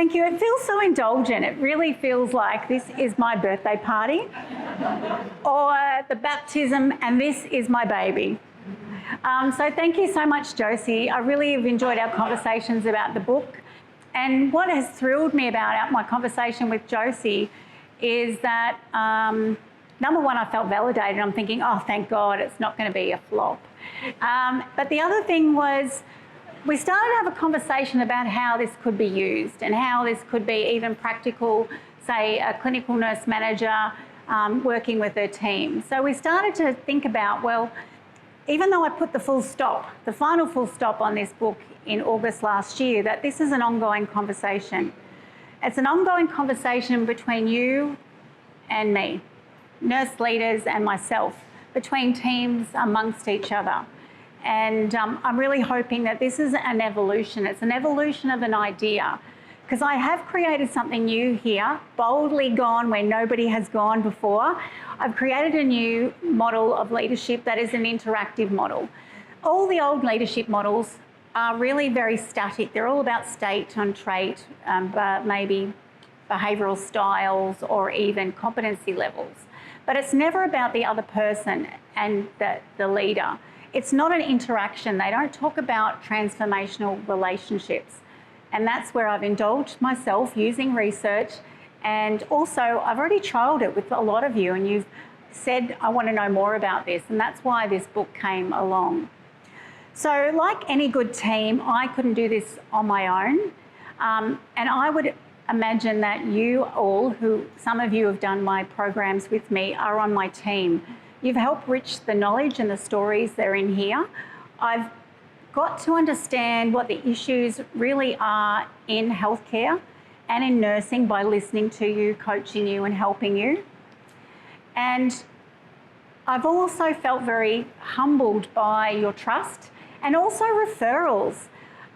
Thank you. It feels so indulgent. It really feels like this is my birthday party or the baptism and this is my baby. So thank you so much, Josie. I really have enjoyed our conversations about the book. And what has thrilled me about my conversation with Josie is that, number one, I felt validated. I'm thinking, oh, thank God, it's not going to be a flop. But the other thing was, we started to have a conversation about how this could be used and how this could be even practical, say a clinical nurse manager working with her team. So we started to think about, well, even though I put the final full stop on this book in August last year, that this is an ongoing conversation. It's an ongoing conversation between you and me, nurse leaders and myself, between teams amongst each other. And I'm really hoping that this is an evolution. It's an evolution of an idea, because I have created something new here, boldly gone where nobody has gone before. I've created a new model of leadership that is an interactive model. All the old leadership models are really very static. They're all about state and trait, but maybe behavioural styles or even competency levels. But it's never about the other person and the leader. It's not an interaction. They don't talk about transformational relationships. And that's where I've indulged myself using research. And also, I've already trialled it with a lot of you, and you've said, I want to know more about this. And that's why this book came along. So like any good team, I couldn't do this on my own. And I would imagine that you all, some of you have done my programs with me, are on my team. You've helped enrich the knowledge and the stories that are in here. I've got to understand what the issues really are in healthcare and in nursing by listening to you, coaching you and helping you. And I've also felt very humbled by your trust and also referrals.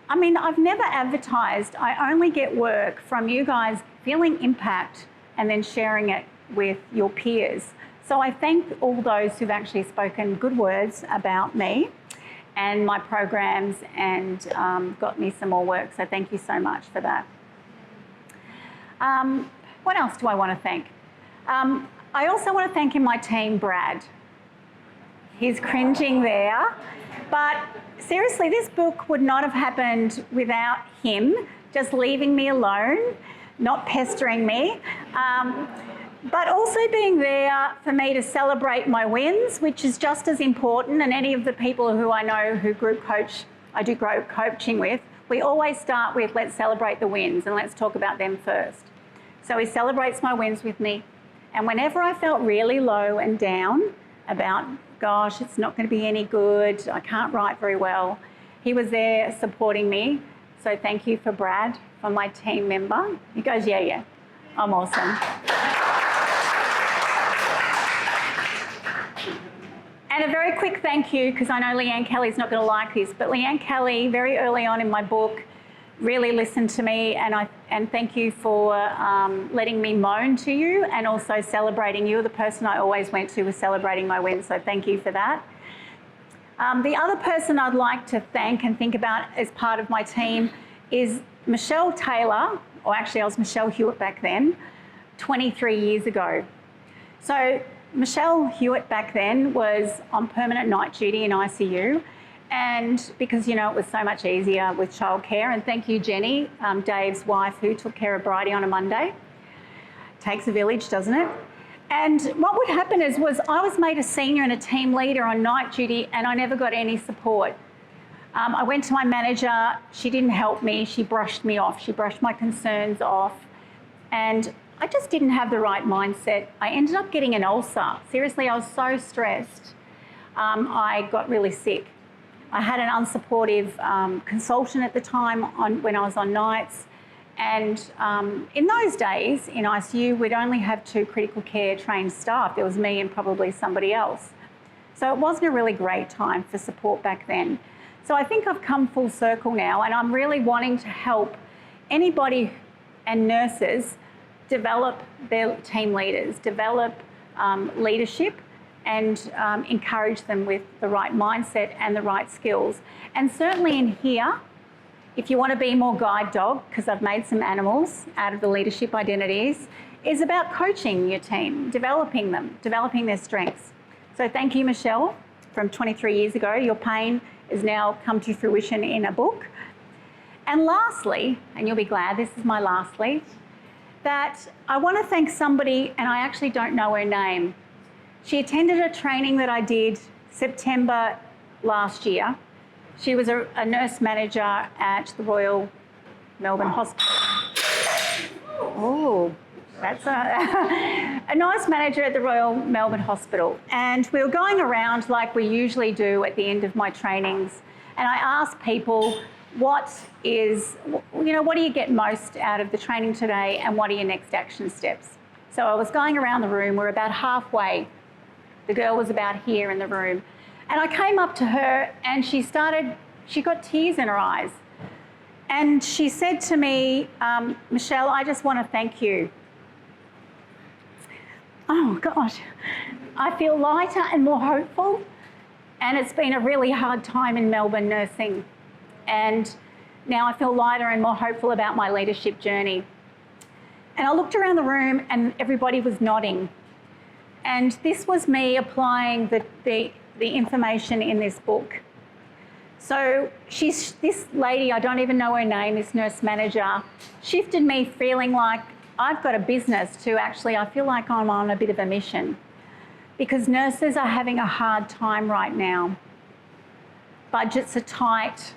I mean, I've never advertised. I only get work from you guys feeling impact and then sharing it with your peers. So I thank all those who've actually spoken good words about me and my programs and got me some more work. So thank you so much for that. What else do I want to thank? I also want to thank my team, Brad. He's cringing there. But seriously, this book would not have happened without him just leaving me alone, not pestering me. But also being there for me to celebrate my wins, which is just as important. And any of the people who I know who I do group coaching with, we always start with, let's celebrate the wins and let's talk about them first. So he celebrates my wins with me. And whenever I felt really low and down about, gosh, it's not going to be any good, I can't write very well, he was there supporting me. So thank you for Brad, for my team member. He goes, yeah, I'm awesome. And a very quick thank you, because I know Leanne Kelly's not going to like this, but Leanne Kelly, very early on in my book, really listened to me, and thank you for letting me moan to you and also celebrating. You were the person I always went to with celebrating my wins, so thank you for that. The other person I'd like to thank and think about as part of my team is Michelle Taylor, or actually I was Michelle Hewitt back then, 23 years ago. So Michelle Hewitt back then was on permanent night duty in ICU, and because, you know, it was so much easier with childcare, and thank you, Jenny, Dave's wife, who took care of Bridie on a Monday. Takes a village, doesn't it? And what would happen was I was made a senior and a team leader on night duty, and I never got any support. I went to my manager, she didn't help me, she brushed me off, she brushed my concerns off, and I just didn't have the right mindset. I ended up getting an ulcer. Seriously, I was so stressed. I got really sick. I had an unsupportive consultant at the time when I was on nights. And in those days in ICU, we'd only have 2 critical care trained staff. There was me and probably somebody else. So it wasn't a really great time for support back then. So I think I've come full circle now, and I'm really wanting to help anybody and nurses develop their team leaders, develop leadership, and encourage them with the right mindset and the right skills. And certainly in here, if you want to be more guide dog, because I've made some animals out of the leadership identities, is about coaching your team, developing them, developing their strengths. So thank you, Michelle, from 23 years ago. Your pain has now come to fruition in a book. And lastly, and you'll be glad, this is my lastly, that I want to thank somebody, and I actually don't know her name. She attended a training that I did September last year. She was a nurse manager at the Royal Melbourne Hospital. Oh, that's a nurse manager at the Royal Melbourne Hospital. And we were going around like we usually do at the end of my trainings. And I asked people, what do you get most out of the training today, and what are your next action steps? So I was going around the room, we're about halfway. The girl was about here in the room. And I came up to her and she got tears in her eyes. And she said to me, Michelle, I just want to thank you. Oh gosh, I feel lighter and more hopeful. And it's been a really hard time in Melbourne nursing. And now I feel lighter and more hopeful about my leadership journey. And I looked around the room and everybody was nodding. And this was me applying the information in this book. So this lady, I don't even know her name, this nurse manager, shifted me feeling like I've got a business to actually, I feel like I'm on a bit of a mission, because nurses are having a hard time right now. Budgets are tight,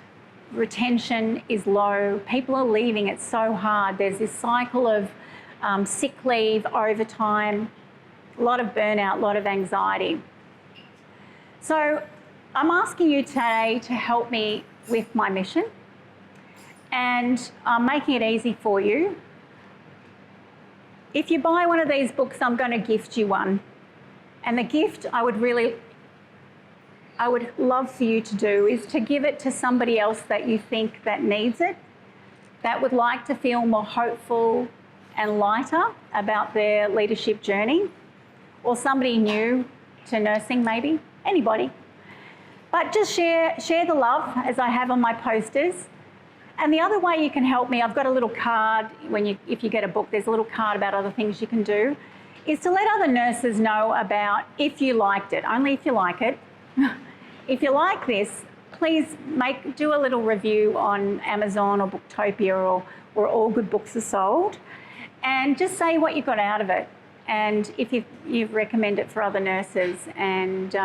retention is low, people are leaving, it's so hard. There's this cycle of sick leave, overtime, a lot of burnout, a lot of anxiety. So I'm asking you today to help me with my mission, and I'm making it easy for you. If you buy one of these books, I'm going to gift you one. And the gift I would love for you to do is to give it to somebody else that you think that needs it, that would like to feel more hopeful and lighter about their leadership journey, or somebody new to nursing maybe, anybody. But just share the love, as I have on my posters. And the other way you can help me, I've got a little card, if you get a book, there's a little card about other things you can do, is to let other nurses know about if you liked it, only if you like it. If you like this, please do a little review on Amazon or Booktopia or All Good Books Are Sold, and just say what you got out of it, and if you recommend it for other nurses, and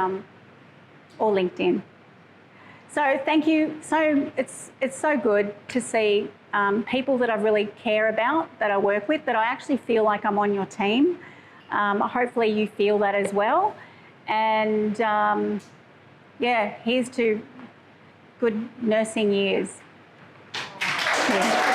or LinkedIn. So thank you. So it's so good to see people that I really care about, that I work with, that I actually feel like I'm on your team. Hopefully you feel that as well. And yeah, here's to good nursing years. Yeah.